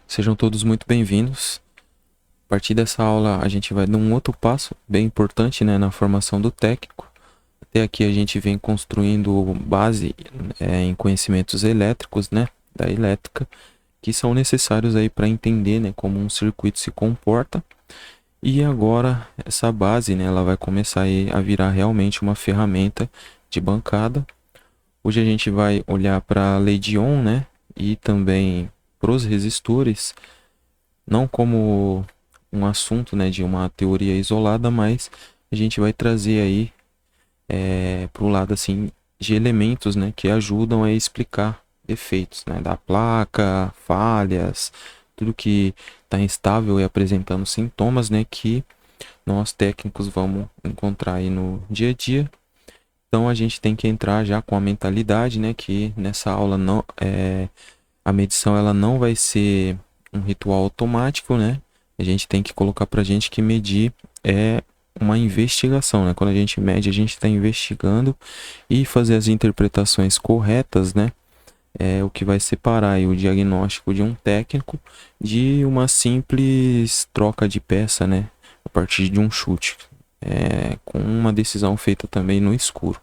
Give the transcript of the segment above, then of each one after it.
Sejam todos muito bem-vindos. A partir dessa aula, a gente vai dar um outro passo bem importante, né, na formação do técnico. Até aqui a gente vem construindo base em conhecimentos elétricos, né, da elétrica, que são necessários aí para entender, né, como um circuito se comporta. E agora essa base, né, ela vai começar aí a virar realmente uma ferramenta de bancada. Hoje a gente vai olhar para a lei de Ohm, né, e também para os resistores, não como um assunto, né, de uma teoria isolada, mas a gente vai trazer aí para o lado assim de elementos, né, que ajudam a explicar efeitos, né, da placa, falhas, tudo que está instável e apresentando sintomas, né, que nós técnicos vamos encontrar aí no dia a dia. Então a gente tem que entrar já com a mentalidade, né, que nessa aula não a medição ela não vai ser um ritual automático, né? A gente tem que colocar pra gente que medir é uma investigação, né? Quando a gente mede, a gente está investigando e fazer as interpretações corretas, né? É o que vai separar aí o diagnóstico de um técnico de uma simples troca de peça, né? A partir de um chute, com uma decisão feita também no escuro.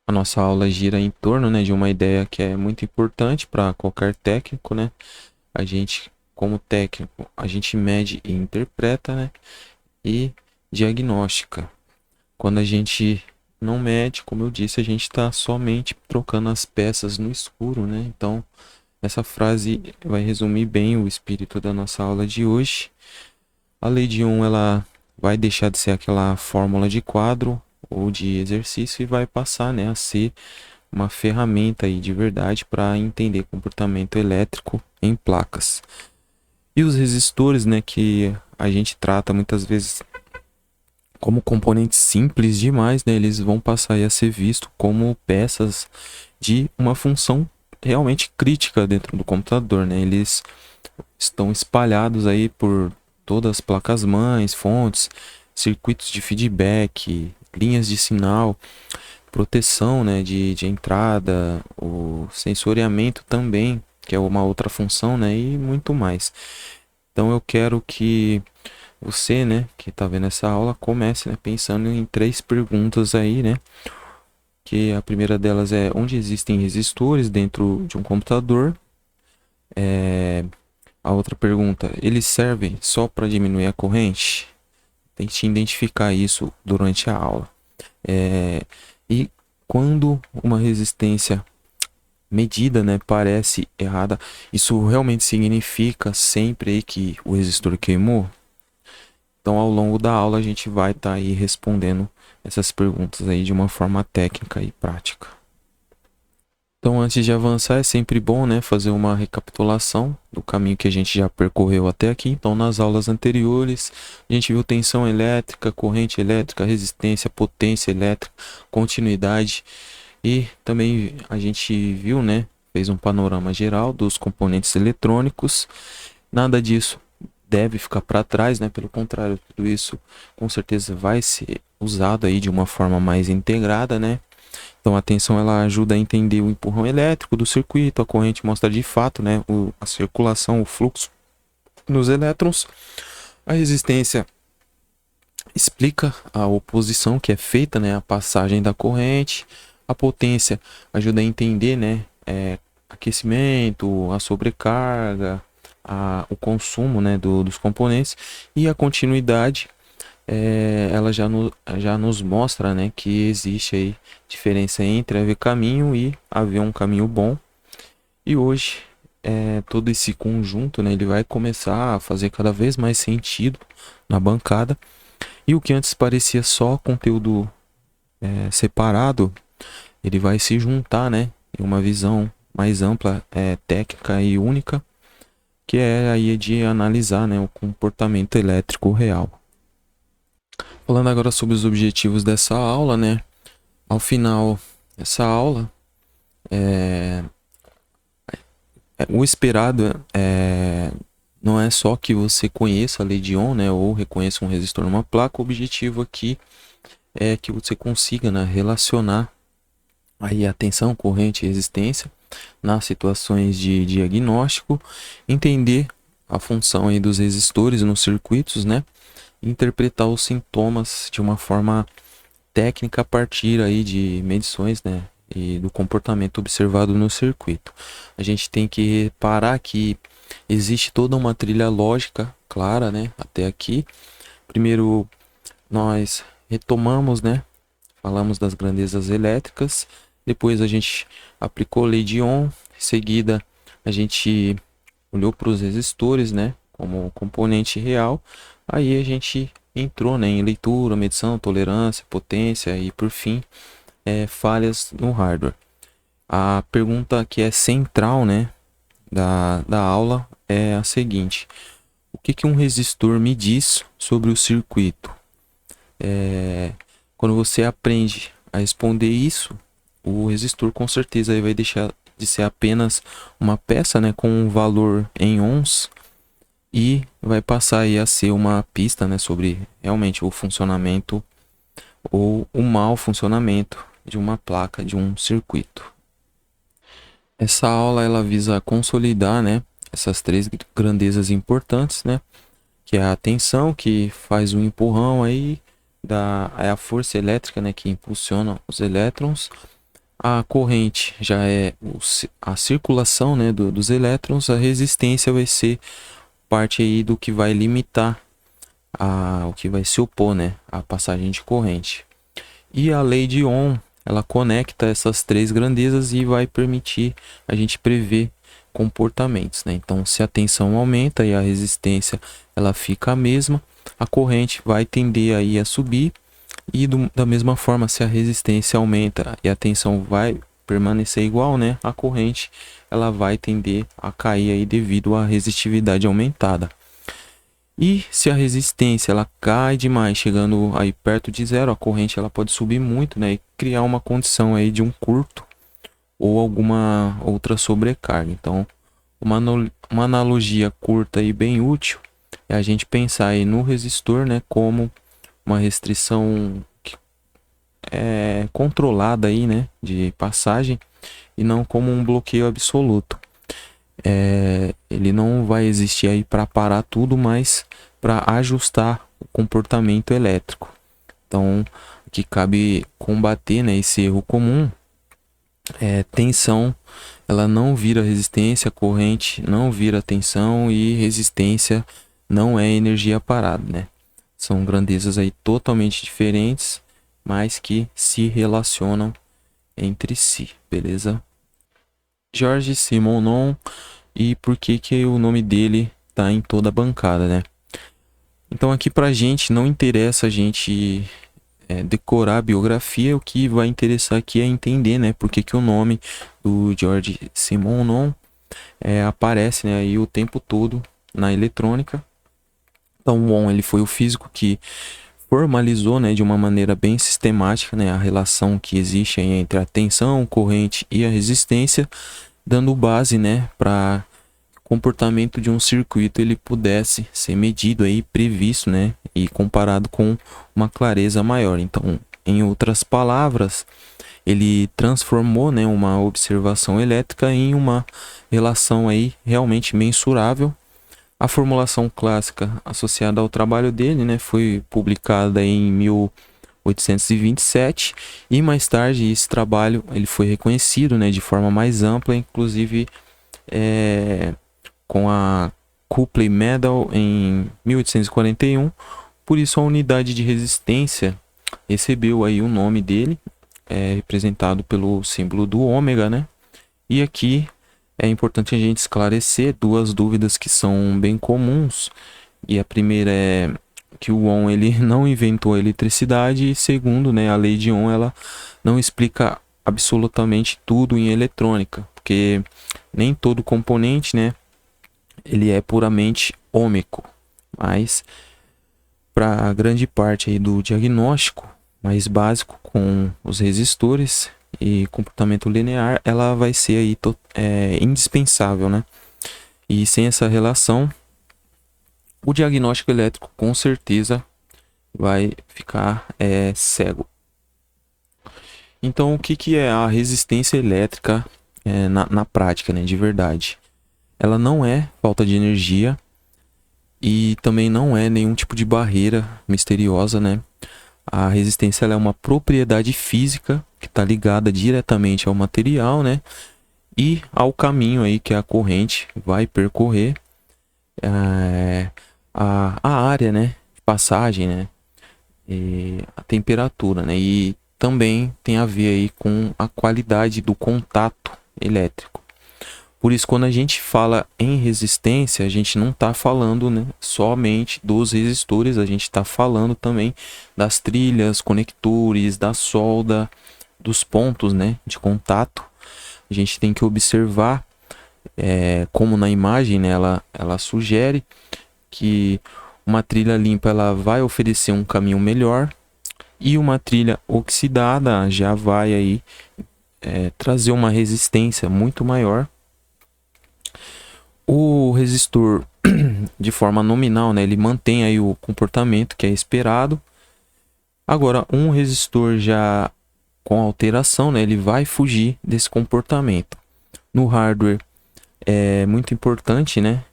A nossa aula gira em torno, né, de uma ideia que é muito importante para qualquer técnico, né? A gente, como técnico, a gente mede e interpreta, né? E diagnóstica. Quando a gente não mede, como eu disse, a gente está somente trocando as peças no escuro, né? Então, essa frase vai resumir bem o espírito da nossa aula de hoje. A lei de Ohm, ela vai deixar de ser aquela fórmula de quadro ou de exercício e vai passar, né, a ser uma ferramenta aí de verdade para entender comportamento elétrico em placas. E os resistores, né, que a gente trata muitas vezes como componentes simples demais, né, eles vão passar a ser vistos como peças de uma função realmente crítica dentro do computador, né? Eles estão espalhados aí por todas as placas-mães, fontes, circuitos de feedback, linhas de sinal, proteção, né, de entrada, o sensoriamento também, que é uma outra função, né, e muito mais. Então eu quero que você, né, que está vendo essa aula, comece, né, pensando em 3 perguntas aí, né, que a primeira delas é onde existem resistores dentro de um computador. A outra pergunta, eles servem só para diminuir a corrente? Tente identificar isso durante a aula. E quando uma resistência medida, né, parece errada, isso realmente significa sempre aí que o resistor queimou? Então, ao longo da aula, a gente vai estar aí respondendo essas perguntas aí de uma forma técnica e prática. Então, antes de avançar, é sempre bom, né, fazer uma recapitulação do caminho que a gente já percorreu até aqui. Então, nas aulas anteriores, a gente viu tensão elétrica, corrente elétrica, resistência, potência elétrica, continuidade. E também a gente viu, né, fez um panorama geral dos componentes eletrônicos. Nada disso deve ficar para trás, né? Pelo contrário, tudo isso com certeza vai ser usado aí de uma forma mais integrada, né? Então a tensão ela ajuda a entender o empurrão elétrico do circuito, a corrente mostra de fato, né, a circulação, o fluxo nos elétrons. A resistência explica a oposição que é feita, né, a passagem da corrente. A potência ajuda a entender, né, aquecimento, a sobrecarga, o consumo, né, dos componentes. E a continuidade ela já nos mostra, né, que existe aí diferença entre haver caminho e haver um caminho bom. E hoje todo esse conjunto, né, ele vai começar a fazer cada vez mais sentido na bancada. E o que antes parecia só conteúdo separado, ele vai se juntar, né, em uma visão mais ampla, técnica e única, que é aí de analisar, né, o comportamento elétrico real. Falando agora sobre os objetivos dessa aula, né? Ao final dessa aula, o esperado não é só que você conheça a lei de Ohm, né, ou reconheça um resistor numa placa. O objetivo aqui é que você consiga, né, relacionar aí a tensão, corrente e resistência nas situações de diagnóstico, entender a função aí dos resistores nos circuitos, né? Interpretar os sintomas de uma forma técnica a partir aí de medições, né? E do comportamento observado no circuito. A gente tem que reparar que existe toda uma trilha lógica clara, né? Até aqui. Primeiro, nós retomamos, né? Falamos das grandezas elétricas. Depois a gente aplicou a lei de Ohm. Em seguida, a gente olhou para os resistores, né? Como componente real. Aí a gente entrou, né, em leitura, medição, tolerância, potência e, por fim, falhas no hardware. A pergunta que é central, né, da aula é a seguinte: o que um resistor me diz sobre o circuito? Quando você aprende a responder isso, o resistor com certeza vai deixar de ser apenas uma peça, né, com um valor em ohms e vai passar aí a ser uma pista, né, sobre realmente o funcionamento ou o mau funcionamento de uma placa, de um circuito. Essa aula ela visa consolidar, né, essas três grandezas importantes, né, que é a tensão, que faz um empurrão aí, é a força elétrica, né, que impulsiona os elétrons. A corrente já é a circulação, né, dos elétrons. A resistência vai ser parte aí do que vai limitar o que vai se opor, né, à passagem de corrente. E a lei de Ohm, ela conecta essas três grandezas e vai permitir a gente prever comportamentos, né? Então, se a tensão aumenta e a resistência ela fica a mesma, a corrente vai tender aí a subir, e da mesma forma, se a resistência aumenta e a tensão vai permanecer igual, né? A corrente ela vai tender a cair aí devido à resistividade aumentada. E se a resistência ela cai demais, chegando aí perto de zero, a corrente ela pode subir muito, né, e criar uma condição aí de um curto ou alguma outra sobrecarga. Então, uma analogia curta e bem útil é a gente pensar aí no resistor, né, como uma restrição controlada aí, né, de passagem, e não como um bloqueio absoluto. Ele não vai existir aí para parar tudo, mas para ajustar o comportamento elétrico. Então, aqui cabe combater, né, esse erro comum. Tensão, ela não vira resistência, corrente não vira tensão e resistência não é energia parada, né? São grandezas aí totalmente diferentes, mas que se relacionam entre si, beleza? Georges Simenon, e por que o nome dele tá em toda a bancada, né? Então aqui pra gente não interessa a gente decorar a biografia, o que vai interessar aqui é entender, né, por que o nome do Georges Simenon aparece, né, aí o tempo todo na eletrônica. Então o Ohm, ele foi o físico que formalizou, né, de uma maneira bem sistemática, né, a relação que existe entre a tensão, corrente e a resistência, dando base, né, para comportamento de um circuito ele pudesse ser medido aí, previsto, né, e comparado com uma clareza maior. Então, em outras palavras, ele transformou, né, uma observação elétrica em uma relação aí realmente mensurável. A formulação clássica associada ao trabalho dele, né, foi publicada em 1827 e mais tarde esse trabalho ele foi reconhecido, né, de forma mais ampla, inclusive com a Copley Medal em 1841. Por isso a unidade de resistência recebeu aí o nome dele, representado pelo símbolo do ômega, né? E aqui é importante a gente esclarecer duas dúvidas que são bem comuns. E a primeira é que o Ohm ele não inventou a eletricidade, e segundo, né, a lei de Ohm ela não explica absolutamente tudo em eletrônica, porque nem todo componente, né, ele é puramente ômico, mas para a grande parte aí do diagnóstico mais básico com os resistores e comportamento linear, ela vai ser aí indispensável, né? E sem essa relação, o diagnóstico elétrico com certeza vai ficar cego. Então, o que é a resistência elétrica na prática, né, de verdade. Ela não é falta de energia e também não é nenhum tipo de barreira misteriosa, né? A resistência ela é uma propriedade física que está ligada diretamente ao material, né? E ao caminho aí que a corrente vai percorrer, a área, né? De passagem, né? E a temperatura, né? E também tem a ver aí com a qualidade do contato elétrico. Por isso, quando a gente fala em resistência, a gente não está falando, né, somente dos resistores, a gente está falando também das trilhas, conectores, da solda, dos pontos, né, de contato. A gente tem que observar, como na imagem, né, ela sugere que uma trilha limpa ela vai oferecer um caminho melhor e uma trilha oxidada já vai aí trazer uma resistência muito maior. O resistor, de forma nominal, né, ele mantém aí o comportamento que é esperado. Agora, um resistor já com alteração, né, ele vai fugir desse comportamento. No hardware é muito importante, né,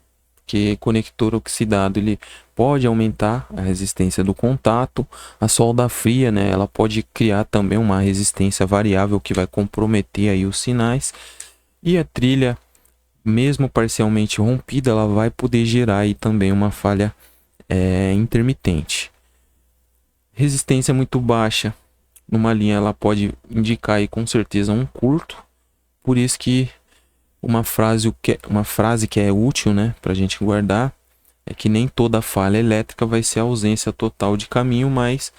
que conector oxidado ele pode aumentar a resistência do contato. A solda fria, né, ela pode criar também uma resistência variável que vai comprometer aí os sinais. E a trilha, mesmo parcialmente rompida, ela vai poder gerar aí também uma falha intermitente. Resistência muito baixa numa linha ela pode indicar aí com certeza um curto. Por isso que uma frase que é útil, né, para a gente guardar é que nem toda falha elétrica vai ser a ausência total de caminho, mas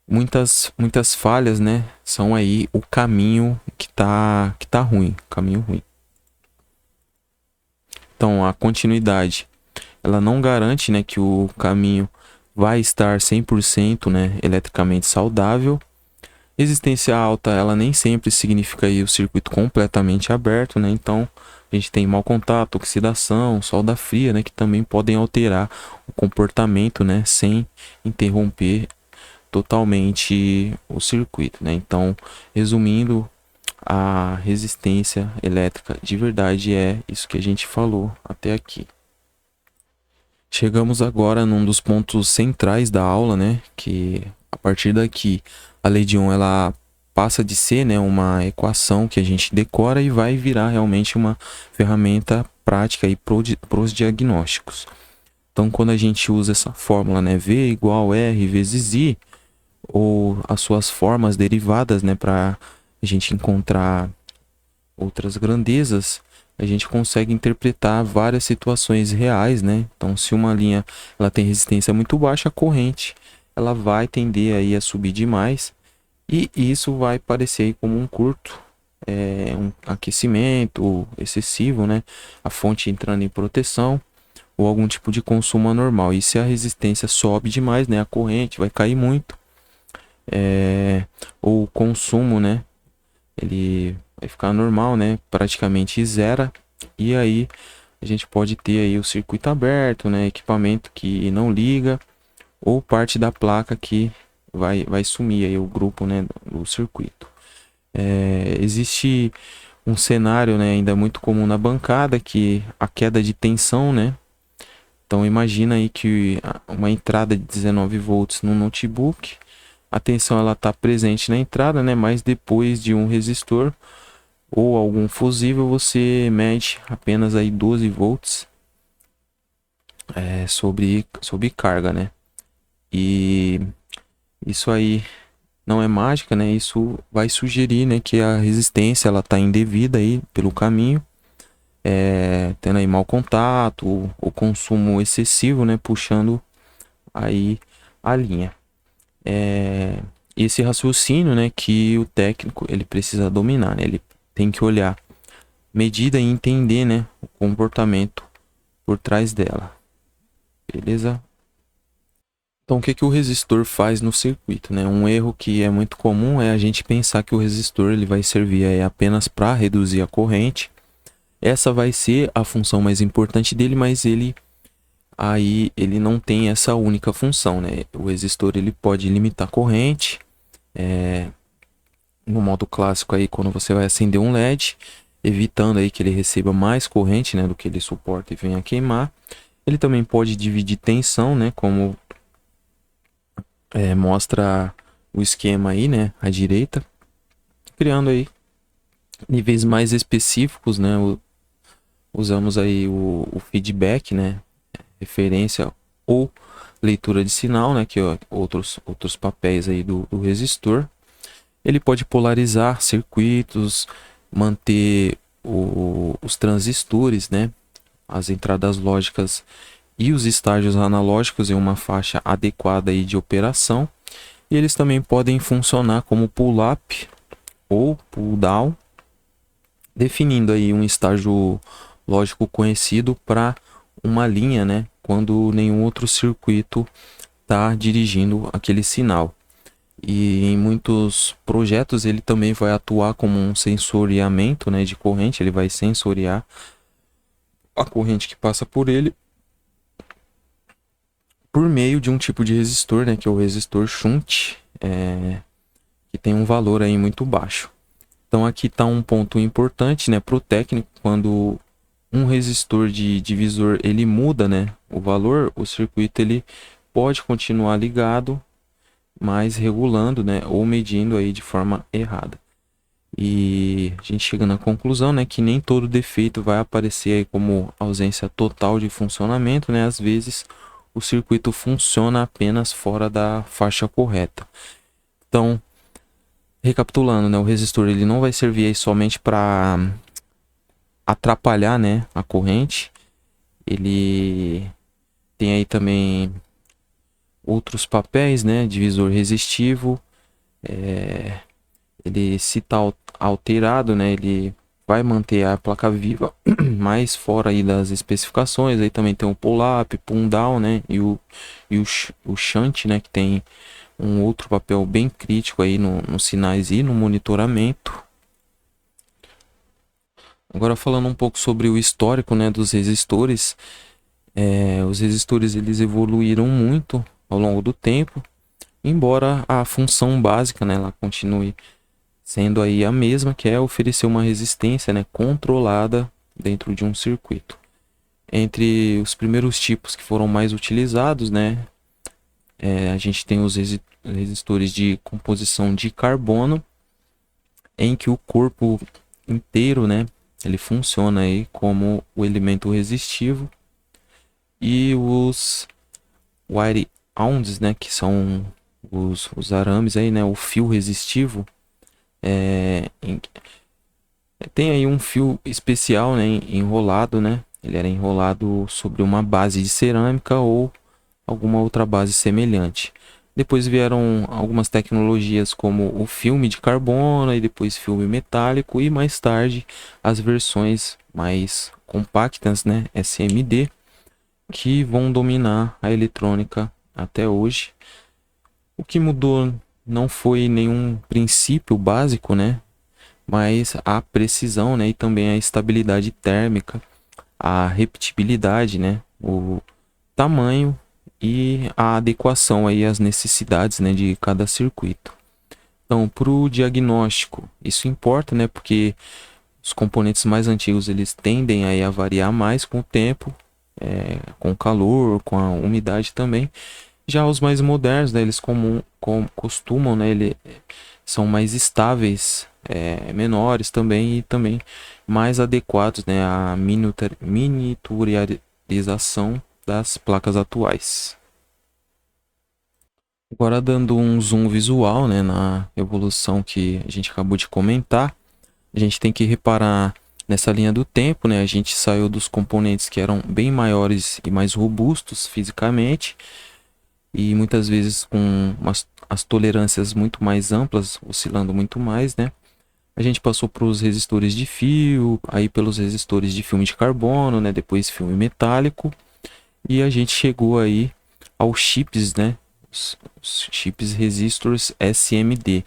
muitas falhas, né, são aí o caminho que tá ruim, caminho ruim. Então, a continuidade, ela não garante, né, que o caminho vai estar 100%, né, eletricamente saudável. Resistência alta, ela nem sempre significa aí o circuito completamente aberto, né? Então, a gente tem mau contato, oxidação, solda fria, né, que também podem alterar o comportamento, né, sem interromper totalmente o circuito, né? Então, resumindo, a resistência elétrica de verdade é isso que a gente falou até aqui. Chegamos agora num dos pontos centrais da aula, né? Que a partir daqui a lei de Ohm ela passa de ser, né, uma equação que a gente decora e vai virar realmente uma ferramenta prática para os diagnósticos. Então, quando a gente usa essa fórmula, né, V igual R vezes I, ou as suas formas derivadas, né, para a gente encontrar outras grandezas, a gente consegue interpretar várias situações reais, né? Então, se uma linha ela tem resistência muito baixa, a corrente ela vai tender aí a subir demais e isso vai parecer aí como um curto, um aquecimento excessivo, né? A fonte entrando em proteção ou algum tipo de consumo anormal. E se a resistência sobe demais, né? A corrente vai cair muito, ou o consumo, né? Ele vai ficar normal, né? Praticamente zero. E aí a gente pode ter aí o circuito aberto, né? Equipamento que não liga ou parte da placa que vai sumir aí o grupo, né, do circuito. Existe um cenário, né, ainda muito comum na bancada, que a queda de tensão, né? Então imagina aí que uma entrada de 19 volts no notebook, a tensão ela está presente na entrada, né? Mas depois de um resistor ou algum fusível você mede apenas aí 12 volts sobre carga, né? E isso aí não é mágica, né? Isso vai sugerir, né, que a resistência ela está indevida aí pelo caminho, tendo aí mau contato, o consumo excessivo, né, puxando aí a linha. Esse raciocínio, né, que o técnico ele precisa dominar, né? Ele tem que olhar medida e entender, né, o comportamento por trás dela. Beleza? Então, o que que o resistor faz no circuito, né? Um erro que é muito comum é a gente pensar que o resistor ele vai servir aí apenas para reduzir a corrente. Essa vai ser a função mais importante dele, mas ele não tem essa única função, né? O resistor ele pode limitar a corrente, no modo clássico aí quando você vai acender um LED, evitando aí que ele receba mais corrente, né, do que ele suporta e venha a queimar. Ele também pode dividir tensão, né, como mostra o esquema aí, né, à direita, criando aí níveis mais específicos, né, usamos aí o feedback, né, referência ou leitura de sinal, né, que é outros papéis aí do resistor. Ele pode polarizar circuitos, manter os transistores, né, as entradas lógicas e os estágios analógicos em uma faixa adequada aí de operação. E eles também podem funcionar como pull-up ou pull-down, definindo aí um estágio lógico conhecido para uma linha, né, quando nenhum outro circuito está dirigindo aquele sinal. E em muitos projetos ele também vai atuar como um sensoriamento, né, de corrente. Ele vai sensoriar a corrente que passa por ele por meio de um tipo de resistor, né, que é o resistor shunt, que tem um valor aí muito baixo. Então aqui está um ponto importante, né, para o técnico. Quando um resistor de divisor ele muda, né, o valor, o circuito ele pode continuar ligado, mas regulando, né, ou medindo aí de forma errada. E a gente chega na conclusão, né, que nem todo defeito vai aparecer aí como ausência total de funcionamento, né? Às vezes o circuito funciona apenas fora da faixa correta. Então, recapitulando, né, o resistor ele não vai servir aí somente para atrapalhar, né, a corrente. Ele tem aí também outros papéis, né, divisor resistivo. Ele se tá alterado, né, ele vai manter a placa viva, mais fora aí das especificações. Aí também tem o pull-up, pull-down, né, o shunt, né, que tem um outro papel bem crítico aí nos sinais e no monitoramento. Agora falando um pouco sobre o histórico, né, dos resistores. Os resistores eles evoluíram muito ao longo do tempo, embora a função básica, né, ela continue sendo aí a mesma, que é oferecer uma resistência, né, controlada dentro de um circuito. Entre os primeiros tipos que foram mais utilizados, né, a gente tem os resistores de composição de carbono, em que o corpo inteiro, né, ele funciona aí como o elemento resistivo, e os wire wounds, né, que são os arames aí, né, o fio resistivo. Tem aí um fio especial, né, enrolado, né? Ele era enrolado sobre uma base de cerâmica ou alguma outra base semelhante. Depois vieram algumas tecnologias como o filme de carbono e depois filme metálico, e mais tarde as versões mais compactas, né, SMD, que vão dominar a eletrônica até hoje. O que mudou não foi nenhum princípio básico, né, mas a precisão, né, e também a estabilidade térmica, a repetibilidade, né, o tamanho e a adequação aí às necessidades, né, de cada circuito. Então, para o diagnóstico, isso importa, né, porque os componentes mais antigos eles tendem aí a variar mais com o tempo, com o calor, com a umidade também. Já os mais modernos, né, eles costumam, né, são mais estáveis, menores também, e também mais adequados, né, à miniaturização das placas atuais. Agora dando um zoom visual, né, na evolução que a gente acabou de comentar, a gente tem que reparar nessa linha do tempo, né, a gente saiu dos componentes que eram bem maiores e mais robustos fisicamente, e muitas vezes com as tolerâncias muito mais amplas, oscilando muito mais, né? A gente passou para os resistores de fio, aí pelos resistores de filme de carbono, né? Depois filme metálico, e a gente chegou aí aos chips, né? Os chips resistors SMD,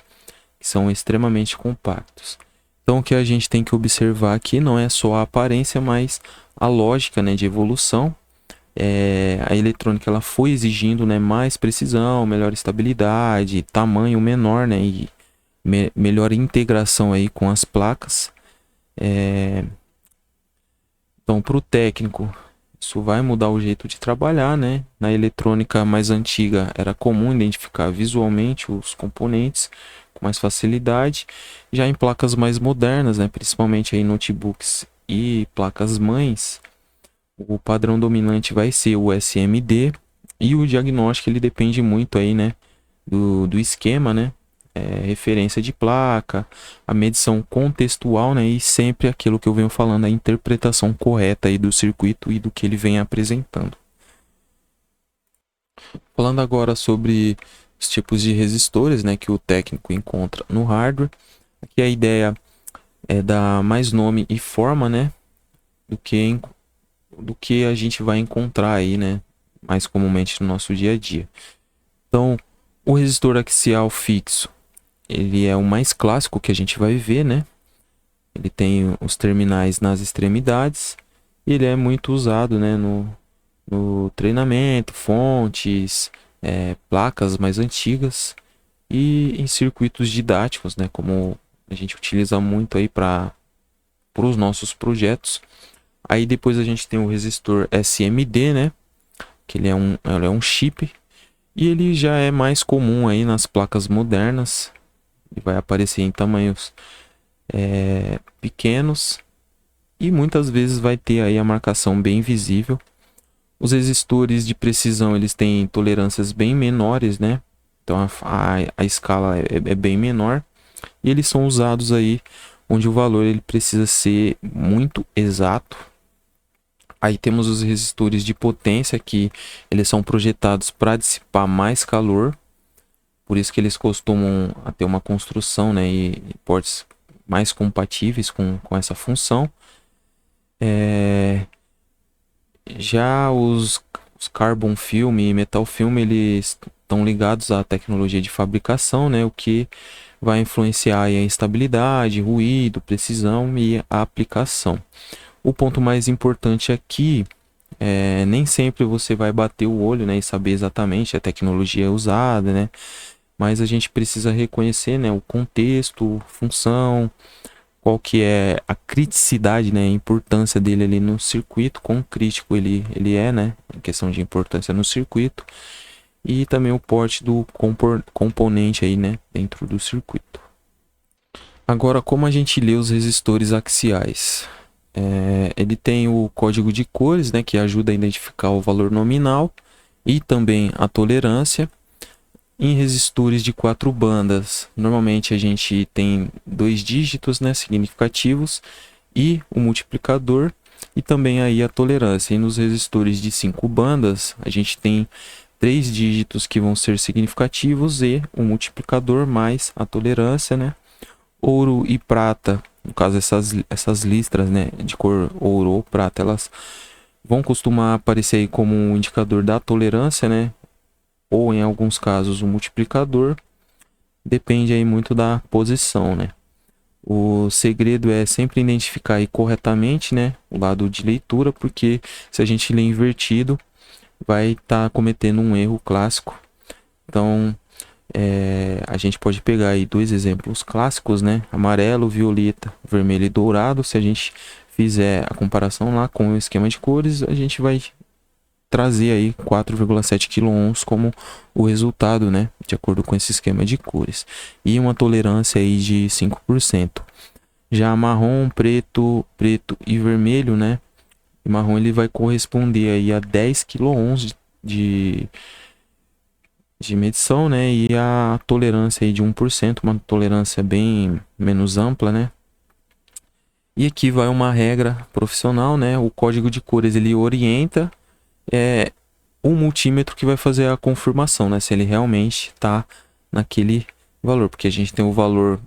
que são extremamente compactos. Então o que a gente tem que observar aqui não é só a aparência, mas a lógica, né, de evolução. A eletrônica ela foi exigindo, né, mais precisão, melhor estabilidade, tamanho menor, né, e melhor integração aí com as placas. Então, para o técnico, isso vai mudar o jeito de trabalhar, né? Na eletrônica mais antiga era comum identificar visualmente os componentes com mais facilidade. Já em placas mais modernas, né, principalmente aí notebooks e placas mães, o padrão dominante vai ser o SMD e o diagnóstico ele depende muito aí, né, do esquema, né? Referência de placa, a medição contextual, né, e sempre aquilo que eu venho falando, a interpretação correta aí do circuito e do que ele vem apresentando. Falando agora sobre os tipos de resistores, né, que o técnico encontra no hardware. Aqui a ideia é dar mais nome e forma, né, do que a gente vai encontrar aí, né, mais comumente no nosso dia a dia. Então, o resistor axial fixo, ele é o mais clássico que a gente vai ver, né? Ele tem os terminais nas extremidades e ele é muito usado, né, no treinamento, fontes, placas mais antigas e em circuitos didáticos, né, como a gente utiliza muito aí para os nossos projetos. Aí depois a gente tem o resistor SMD, né, que ele é um chip e ele já é mais comum aí nas placas modernas. Ele vai aparecer em tamanhos pequenos e muitas vezes vai ter aí a marcação bem visível. Os resistores de precisão eles têm tolerâncias bem menores, né? Então a escala é bem menor e eles são usados aí onde o valor ele precisa ser muito exato. Aí temos os resistores de potência que eles são projetados para dissipar mais calor, por isso que eles costumam ter uma construção, né, e portes mais compatíveis com essa função. Já os carbon film e metal film eles estão ligados à tecnologia de fabricação, né, o que vai influenciar aí a estabilidade, ruído, precisão e a aplicação. O ponto mais importante aqui nem sempre você vai bater o olho, né, e saber exatamente a tecnologia usada, né, mas a gente precisa reconhecer, né, o contexto, função, qual que é a criticidade, né, a importância dele ali no circuito, quão crítico ele é, né, em questão de importância no circuito, e também o porte do componente aí, né, dentro do circuito. Agora, como a gente lê os resistores axiais? Ele tem o código de cores, né, que ajuda a identificar o valor nominal e também a tolerância. Em resistores de 4 bandas, normalmente a gente tem 2 dígitos, né, significativos e o multiplicador e também aí a tolerância. E nos resistores de 5 bandas, a gente tem 3 dígitos que vão ser significativos e o multiplicador mais a tolerância, né? Ouro e prata, no caso essas listras, né, de cor ouro ou prata, elas vão costumar aparecer aí como um indicador da tolerância, né? Ou em alguns casos o multiplicador, depende aí muito da posição, né? O segredo é sempre identificar aí corretamente, né, o lado de leitura, porque se a gente ler invertido, vai estar cometendo um erro clássico. Então, a gente pode pegar aí 2 exemplos clássicos, né, amarelo, violeta, vermelho e dourado. Se a gente fizer a comparação lá com o esquema de cores, a gente vai trazer aí 4,7 kΩ como o resultado, né, de acordo com esse esquema de cores, e uma tolerância aí de 5%. Já marrom, preto e vermelho, né, e marrom ele vai corresponder aí a 10 kΩ de medição, né, e a tolerância aí de 1%, uma tolerância bem menos ampla, né. E aqui vai uma regra profissional, né, o código de cores ele orienta o multímetro que vai fazer a confirmação, né, se ele realmente está naquele valor, porque a gente tem o valor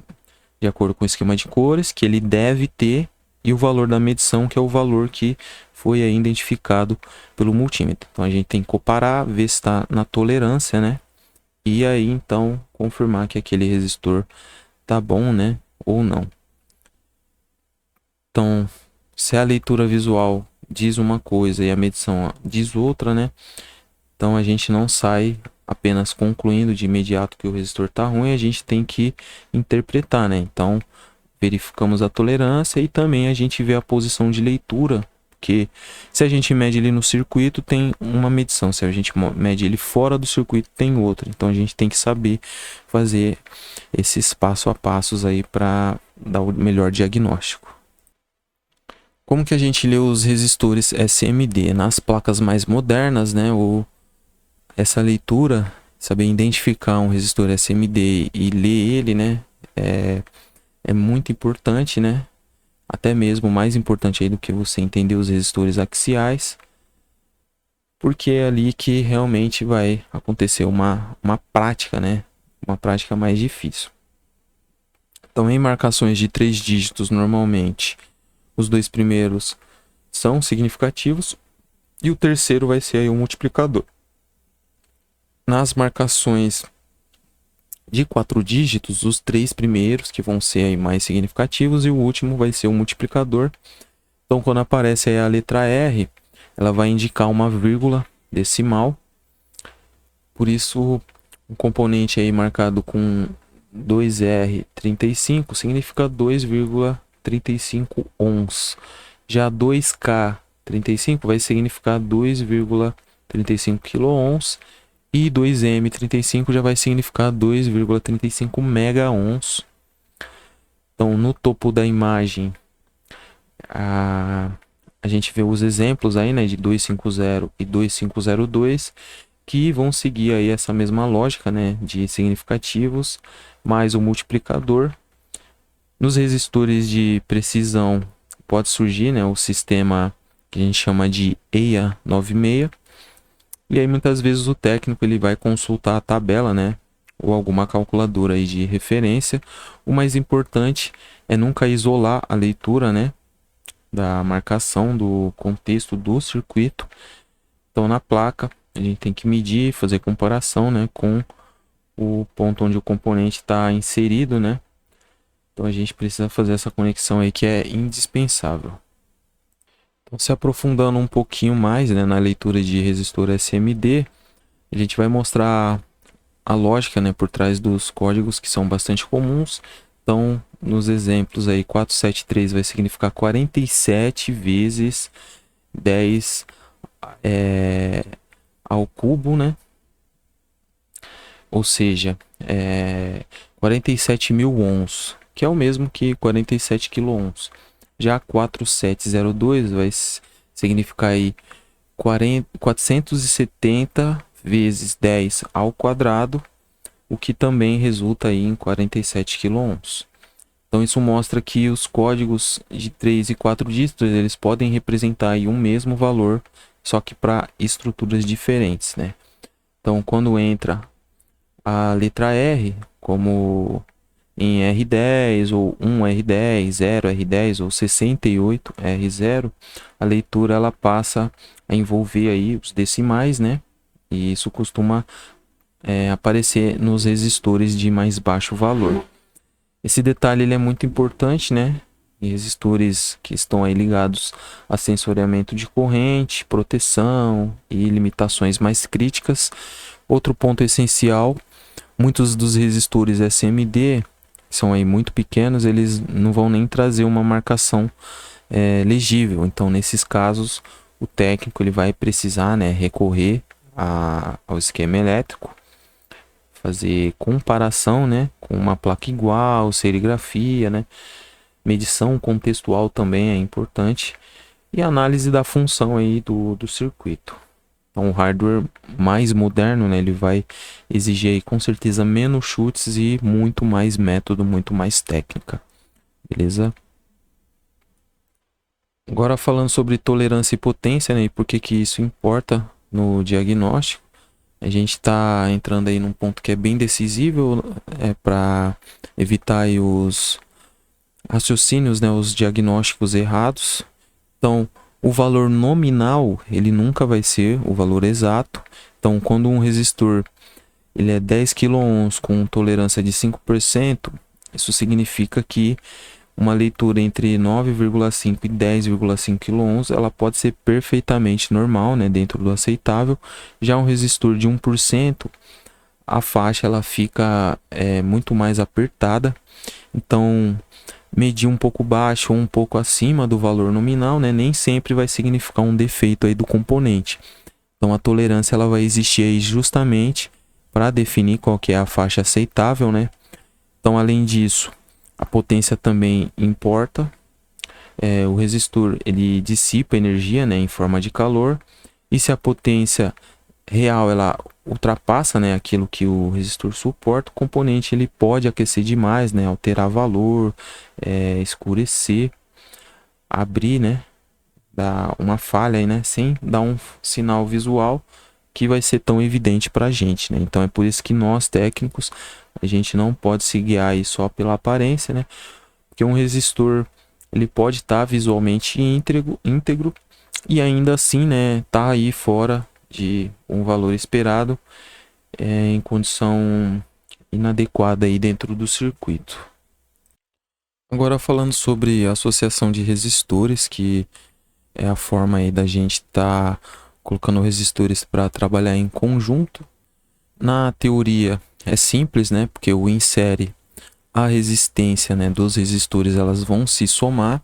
de acordo com o esquema de cores que ele deve ter e o valor da medição, que é o valor que foi aí identificado pelo multímetro. Então a gente tem que comparar, ver se está na tolerância, né, e aí então confirmar que aquele resistor tá bom, né, ou não. Então, se a leitura visual diz uma coisa e a medição diz outra, né? Então a gente não sai apenas concluindo de imediato que o resistor está ruim, a gente tem que interpretar, né? Então, verificamos a tolerância e também a gente vê a posição de leitura, porque se a gente mede ele no circuito tem uma medição, se a gente mede ele fora do circuito tem outra, então a gente tem que saber fazer esses passo a passos aí para dar o melhor diagnóstico. Como que a gente lê os resistores SMD? Nas placas mais modernas, né, essa leitura, saber identificar um resistor SMD e ler ele, né, é muito importante, né? Até mesmo mais importante aí do que você entender os resistores axiais, porque é ali que realmente vai acontecer uma prática, né? Uma prática mais difícil. Então, em marcações de 3 dígitos, normalmente, os 2 primeiros são significativos e o terceiro vai ser aí o multiplicador. Nas marcações de 4 dígitos, os 3 primeiros que vão ser aí mais significativos e o último vai ser o multiplicador. Então, quando aparece aí a letra R, ela vai indicar uma vírgula decimal. Por isso, um componente aí marcado com 2R35 significa 2,35 ohms. Já 2K35 vai significar 2,35 kΩ. E 2M35 já vai significar 2,35 mega-ohms. Então, no topo da imagem, a gente vê os exemplos aí, né, de 250 e 2502, que vão seguir aí essa mesma lógica, né, de significativos, mais o multiplicador. Nos resistores de precisão, pode surgir, né, o sistema que a gente chama de EIA96. E aí muitas vezes o técnico ele vai consultar a tabela, né, ou alguma calculadora aí de referência. O mais importante é nunca isolar a leitura, né, da marcação do contexto do circuito. Então na placa a gente tem que medir, fazer comparação, né, com o ponto onde o componente está inserido, né. Então a gente precisa fazer essa conexão aí que é indispensável. Então, se aprofundando um pouquinho mais, né, na leitura de resistor SMD, a gente vai mostrar a lógica, né, por trás dos códigos que são bastante comuns. Então, nos exemplos aí, 473 vai significar 47 vezes 10 ao cubo, né? Ou seja, 47.000 ohms, que é o mesmo que 47 quiloohms. Já 4702 vai significar aí 470 vezes 10 ao quadrado, o que também resulta aí em 47 quiloohms. Então isso mostra que os códigos de 3 e 4 dígitos eles podem representar aí um mesmo valor, só que para estruturas diferentes, né? Então quando entra a letra R, como em R10 ou 1R10, 0R10 ou 68R0, a leitura ela passa a envolver aí os decimais, né? E isso costuma aparecer nos resistores de mais baixo valor. Esse detalhe ele é muito importante, né? Em resistores que estão aí ligados a sensoriamento de corrente, proteção e limitações mais críticas. Outro ponto essencial, muitos dos resistores SMD são aí muito pequenos, eles não vão nem trazer uma marcação legível. Então, nesses casos, o técnico ele vai precisar, né, recorrer ao esquema elétrico, fazer comparação, né, com uma placa igual, serigrafia, né, medição contextual também é importante e análise da função aí do circuito. Então, o hardware mais moderno, né, ele vai exigir aí, com certeza menos chutes e muito mais método, muito mais técnica. Beleza? Agora falando sobre tolerância e potência, né, e por que que isso importa no diagnóstico, a gente está entrando aí num ponto que é bem decisivo para evitar aí os raciocínios, né, os diagnósticos errados. Então, o valor nominal, ele nunca vai ser o valor exato. Então, quando um resistor ele é 10 kΩ com tolerância de 5%, isso significa que uma leitura entre 9,5 e 10,5 kΩ, ela pode ser perfeitamente normal, né, dentro do aceitável. Já um resistor de 1%, a faixa ela fica muito mais apertada. Então, medir um pouco baixo ou um pouco acima do valor nominal, né, nem sempre vai significar um defeito aí do componente. Então a tolerância ela vai existir aí justamente para definir qual que é a faixa aceitável, né? Então, além disso, a potência também importa. O resistor ele dissipa energia, né, em forma de calor. E se a potência real ela ultrapassa, né, aquilo que o resistor suporta, o componente ele pode aquecer demais, né, alterar valor, escurecer, abrir, né, dar uma falha aí, né, sem dar um sinal visual que vai ser tão evidente para a gente, né? Então é por isso que nós técnicos a gente não pode se guiar aí só pela aparência, né? Porque um resistor ele pode estar visualmente íntegro e ainda assim, né, tá aí fora de um valor esperado, em condição inadequada aí dentro do circuito. Agora falando sobre a associação de resistores, que é a forma aí da gente estar colocando resistores para trabalhar em conjunto. Na teoria é simples, né? Porque o insere a resistência, né, dos resistores elas vão se somar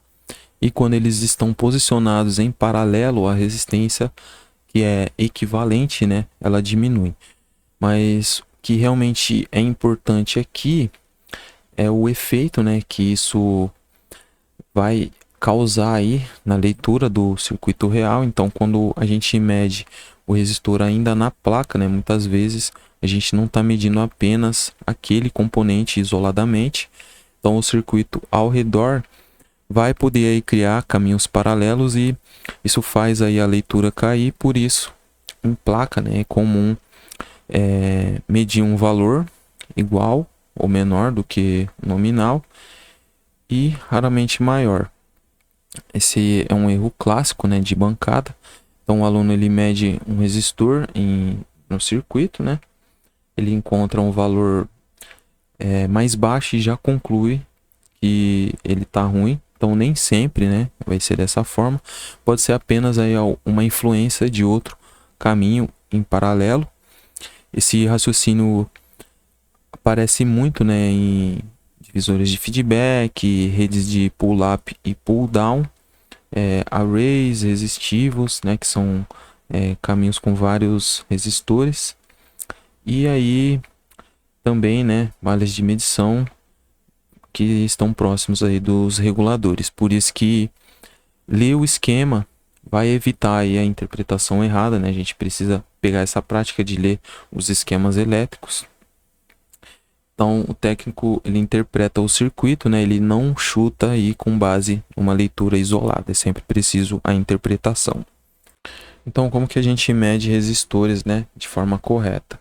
e quando eles estão posicionados em paralelo, a resistência que é equivalente, né, ela diminui. Mas o que realmente é importante aqui é o efeito, né, que isso vai causar aí na leitura do circuito real. Então, quando a gente mede o resistor ainda na placa, né, muitas vezes a gente não está medindo apenas aquele componente isoladamente. Então, o circuito ao redor vai poder aí criar caminhos paralelos e isso faz aí a leitura cair. Por isso, em placa, né, é comum medir um valor igual ou menor do que nominal e raramente maior. Esse é um erro clássico, né, de bancada. Então o aluno ele mede um resistor no circuito, né? Ele encontra um valor mais baixo e já conclui que ele está ruim. Então nem sempre, né, vai ser dessa forma. Pode ser apenas aí uma influência de outro caminho em paralelo. Esse raciocínio aparece muito, né, em divisores de feedback, redes de pull-up e pull-down, arrays resistivos, né, que são caminhos com vários resistores. E aí também, né, malhas de medição que estão próximos aí dos reguladores. Por isso que ler o esquema vai evitar aí a interpretação errada, né? A gente precisa pegar essa prática de ler os esquemas elétricos. Então, o técnico ele interpreta o circuito, né? Ele não chuta aí com base numa leitura isolada. É sempre preciso a interpretação. Então, como que a gente mede resistores, né, de forma correta?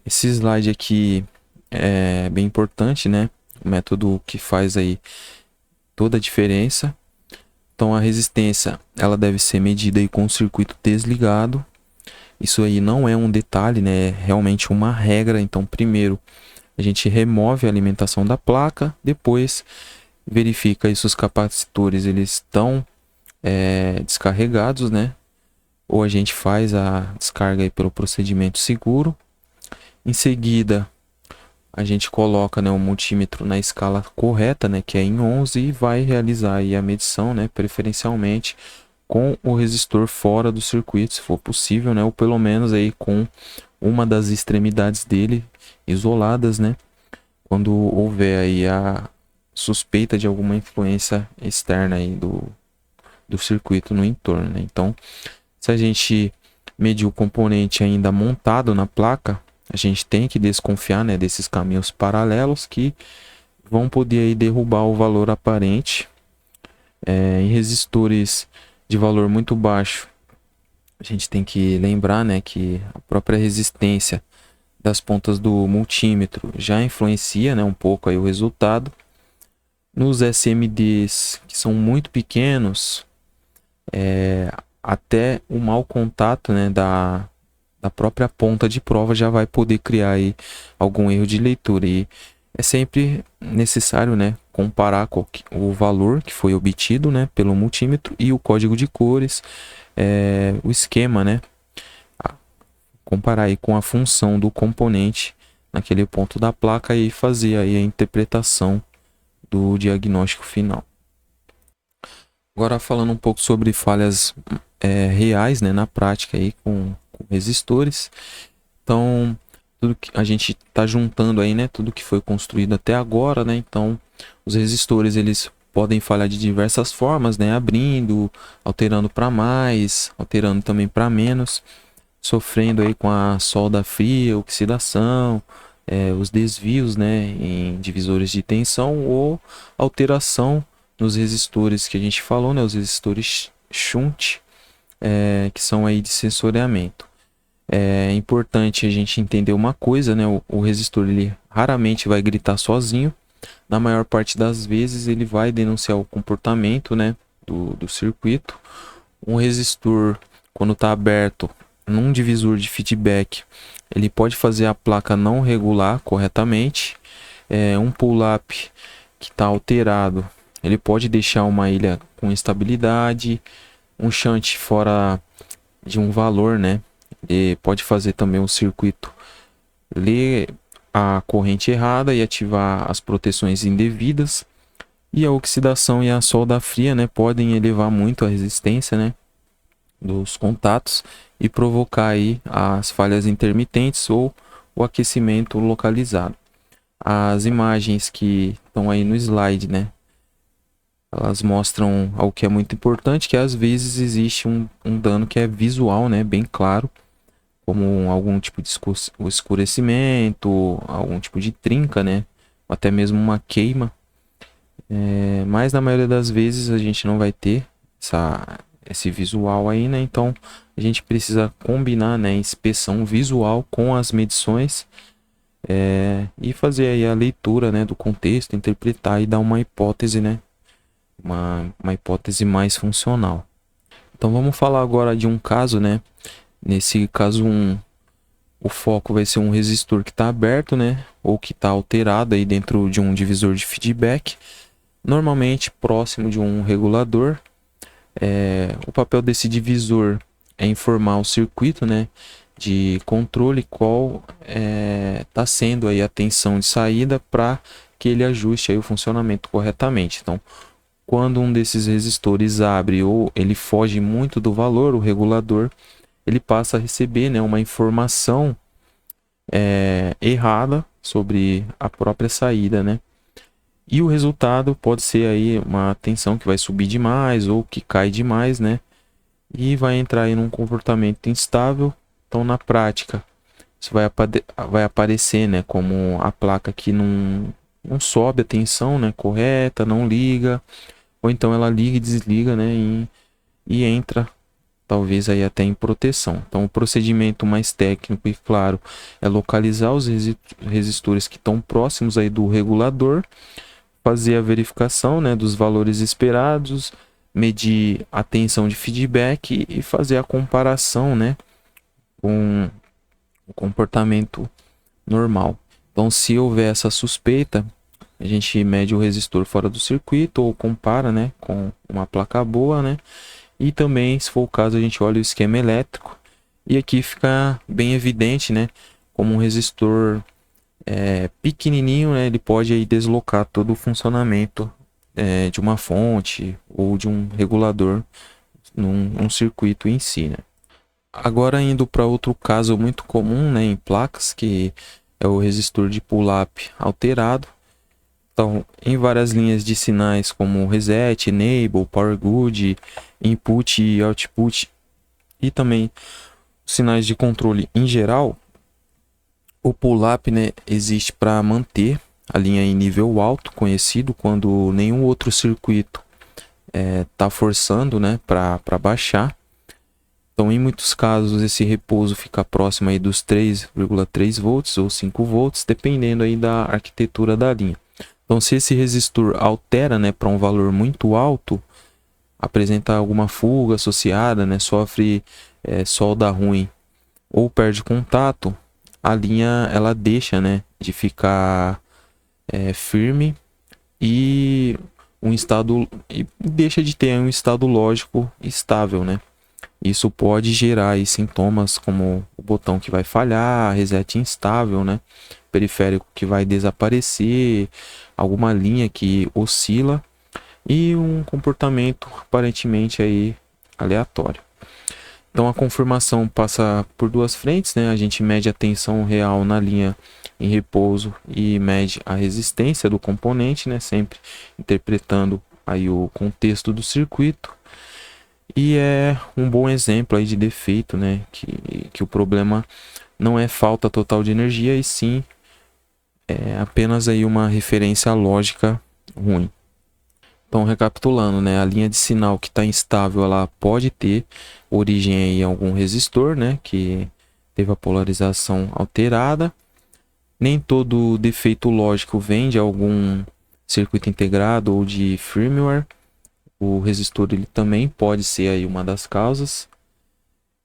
Esse slide aqui é bem importante, né? O método que faz aí toda a diferença. Então, a resistência ela deve ser medida aí com o circuito desligado. Isso aí não é um detalhe, né? É realmente uma regra. Então, primeiro a gente remove a alimentação da placa, depois verifica aí se os capacitores eles estão descarregados, né? Ou a gente faz a descarga aí pelo procedimento seguro. Em seguida, a gente coloca, né, o multímetro na escala correta, né, que é em 11, e vai realizar aí a medição, né, preferencialmente com o resistor fora do circuito, se for possível, né, ou pelo menos aí com uma das extremidades dele isoladas, né, quando houver aí a suspeita de alguma influência externa aí do circuito no entorno, né. Então, se a gente medir o componente ainda montado na placa, a gente tem que desconfiar, né, desses caminhos paralelos que vão poder aí derrubar o valor aparente. Em resistores de valor muito baixo, a gente tem que lembrar, né, que a própria resistência das pontas do multímetro já influencia, né, um pouco aí o resultado. Nos SMDs que são muito pequenos, até o mau contato, né, da própria ponta de prova já vai poder criar aí algum erro de leitura. E é sempre necessário, né, comparar o valor que foi obtido, né, pelo multímetro e o código de cores, o esquema, né, comparar aí com a função do componente naquele ponto da placa e fazer aí a interpretação do diagnóstico final. Agora falando um pouco sobre falhas reais, né, na prática aí com resistores. Então, tudo que a gente está juntando aí, né, tudo que foi construído até agora, né? Então, os resistores eles podem falhar de diversas formas, né, abrindo, alterando para mais, alterando também para menos, sofrendo aí com a solda fria, oxidação, os desvios, né, em divisores de tensão ou alteração nos resistores que a gente falou, né, os resistores shunt, que são aí de sensoriamento. É importante a gente entender uma coisa, né, o resistor ele raramente vai gritar sozinho, na maior parte das vezes ele vai denunciar o comportamento, né, do circuito. Um resistor, quando está aberto num divisor de feedback, ele pode fazer a placa não regular corretamente. Um pull-up que está alterado, ele pode deixar uma ilha com instabilidade. Um shunt fora de um valor, né, ele pode fazer também um circuito ler a corrente errada e ativar as proteções indevidas. E a oxidação e a solda fria, né, podem elevar muito a resistência, né, dos contatos e provocar aí as falhas intermitentes ou o aquecimento localizado. As imagens que estão aí no slide, né, elas mostram algo que é muito importante, que às vezes existe um dano que é visual, né, bem claro, como algum tipo de escurecimento, algum tipo de trinca, né, ou até mesmo uma queima. Mas na maioria das vezes a gente não vai ter esse visual aí, né? Então a gente precisa combinar, né, inspeção visual com as medições e fazer aí a leitura, né, do contexto, interpretar e dar uma hipótese, né? Uma hipótese mais funcional. Então vamos falar agora de um caso, né? Nesse caso o foco vai ser um resistor que está aberto, né? Ou que está alterado aí dentro de um divisor de feedback, normalmente próximo de um regulador. O papel desse divisor é informar o circuito, né, de controle qual está sendo aí a tensão de saída para que ele ajuste aí o funcionamento corretamente. Então, quando um desses resistores abre ou ele foge muito do valor, o regulador ele passa a receber, né, uma informação errada sobre a própria saída, né? E o resultado pode ser aí uma tensão que vai subir demais ou que cai demais, né? E vai entrar aí num comportamento instável. Então, na prática, isso vai aparecer, né, como a placa que não sobe a tensão, né, correta, não liga, ou então ela liga e desliga, né, e entra talvez aí até em proteção. Então, o procedimento mais técnico e claro é localizar os resistores que estão próximos aí do regulador, fazer a verificação, né, dos valores esperados, medir a tensão de feedback e fazer a comparação, né, com o comportamento normal. Então, se houver essa suspeita, a gente mede o resistor fora do circuito ou compara, né, com uma placa boa, né, e também, se for o caso, a gente olha o esquema elétrico e aqui fica bem evidente, né, como um resistor pequenininho, né, ele pode aí deslocar todo o funcionamento de uma fonte ou de um regulador num circuito em si, né. Agora indo para outro caso muito comum, né, em placas, que é o resistor de pull-up alterado. Então, em várias linhas de sinais como reset, enable, power good, input e output e também sinais de controle em geral, o pull-up, né, existe para manter a linha em nível alto, conhecido quando nenhum outro circuito está forçando, né, para baixar. Então, em muitos casos, esse repouso fica próximo aí dos 3,3 volts ou 5 volts, dependendo aí da arquitetura da linha. Então, se esse resistor altera, né, para um valor muito alto, apresenta alguma fuga associada, né, sofre solda ruim ou perde contato, a linha ela deixa, né, de ficar firme e deixa de ter um estado lógico estável, né? Isso pode gerar aí sintomas como o botão que vai falhar, reset instável, né? Periférico que vai desaparecer, alguma linha que oscila e um comportamento aparentemente aí aleatório. Então a confirmação passa por duas frentes, né? A gente mede a tensão real na linha em repouso e mede a resistência do componente, né? Sempre interpretando aí o contexto do circuito. E é um bom exemplo aí de defeito, né? Que o problema não é falta total de energia, e sim é apenas aí uma referência lógica ruim. Então, recapitulando, né, a linha de sinal que está instável, ela pode ter origem em algum resistor, né, que teve a polarização alterada. Nem todo defeito lógico vem de algum circuito integrado ou de firmware. O resistor ele também pode ser aí uma das causas.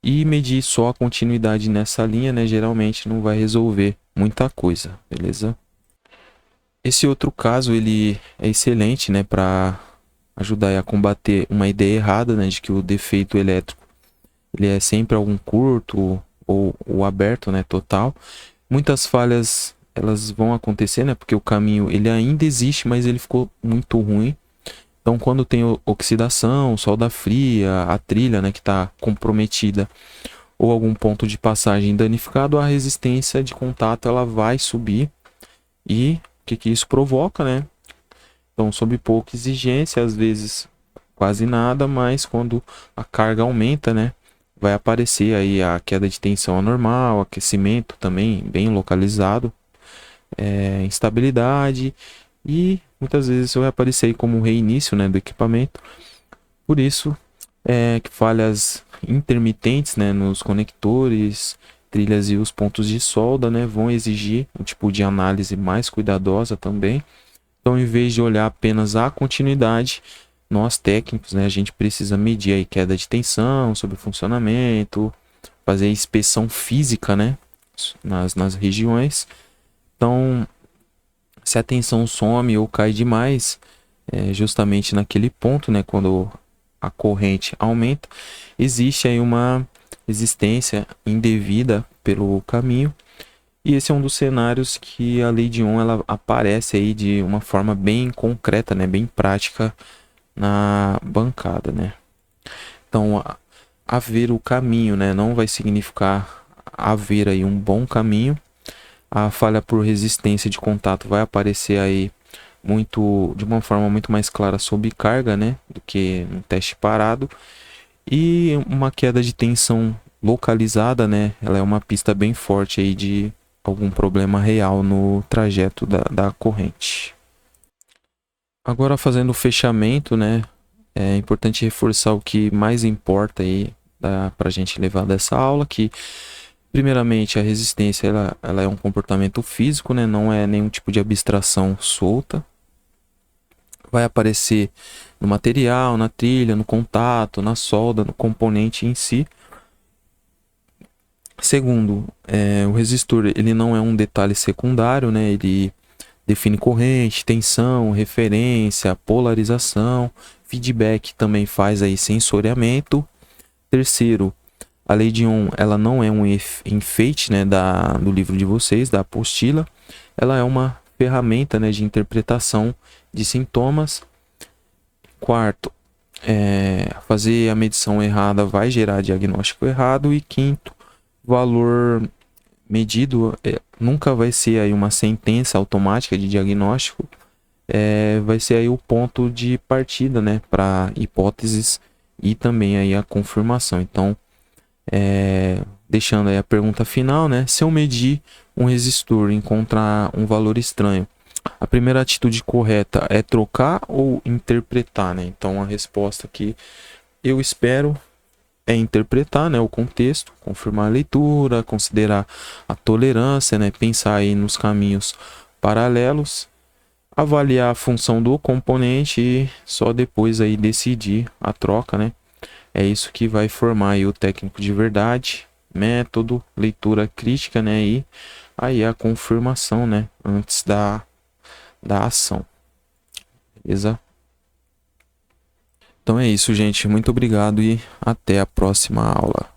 E medir só a continuidade nessa linha, né, geralmente não vai resolver muita coisa, beleza? Esse outro caso ele é excelente, né, para ajudar a combater uma ideia errada, né, de que o defeito elétrico ele é sempre algum curto ou aberto, né, total. Muitas falhas elas vão acontecer, né, porque o caminho ele ainda existe, mas ele ficou muito ruim. Então, quando tem oxidação, solda fria, a trilha, né, que está comprometida, ou algum ponto de passagem danificado, a resistência de contato ela vai subir. E o que isso provoca, né? Então, sob pouca exigência, às vezes quase nada, mas quando a carga aumenta, né, vai aparecer aí a queda de tensão anormal, aquecimento também bem localizado, instabilidade, e muitas vezes vai aparecer aí como reinício, né, do equipamento. Por isso, que falhas intermitentes, né, nos conectores, trilhas e os pontos de solda, né, vão exigir um tipo de análise mais cuidadosa também. Então, em vez de olhar apenas a continuidade, nós técnicos, né, a gente precisa medir aí queda de tensão, sobre o funcionamento, fazer inspeção física, né, nas regiões. Então, se a tensão some ou cai demais, justamente naquele ponto, né, quando a corrente aumenta, existe aí uma resistência indevida pelo caminho. E esse é um dos cenários que a lei de Ohm ela aparece aí de uma forma bem concreta, né, bem prática na bancada, né? Então, haver o caminho, né, não vai significar haver aí um bom caminho. A falha por resistência de contato vai aparecer aí de uma forma muito mais clara sob carga, né, do que um teste parado. E uma queda de tensão localizada, né, ela é uma pista bem forte aí de algum problema real no trajeto da corrente. Agora, fazendo o fechamento, né, é importante reforçar o que mais importa aí para a gente levar dessa aula, que primeiramente a resistência ela é um comportamento físico, né, não é nenhum tipo de abstração solta. Vai aparecer no material, na trilha, no contato, na solda, no componente em si. Segundo, o resistor ele não é um detalhe secundário, né? Ele define corrente, tensão, referência, polarização, feedback, também faz aí sensoriamento. Terceiro, a lei de Ohm ela não é um enfeite, né, do livro de vocês, da apostila. Ela é uma ferramenta, né, de interpretação de sintomas. Quarto, fazer a medição errada vai gerar diagnóstico errado. E quinto, valor medido nunca vai ser aí uma sentença automática de diagnóstico, vai ser aí o ponto de partida, né, para hipóteses e também aí a confirmação. Então, deixando aí a pergunta final, né, se eu medir um resistor e encontrar um valor estranho, a primeira atitude correta é trocar ou interpretar, né? Então, a resposta que eu espero é interpretar, né, o contexto, confirmar a leitura, considerar a tolerância, né, pensar aí nos caminhos paralelos, avaliar a função do componente e só depois aí decidir a troca, né? É isso que vai formar aí o técnico de verdade, método, leitura crítica, né, e aí a confirmação, né, antes da ação. Beleza? Então é isso, gente. Muito obrigado e até a próxima aula.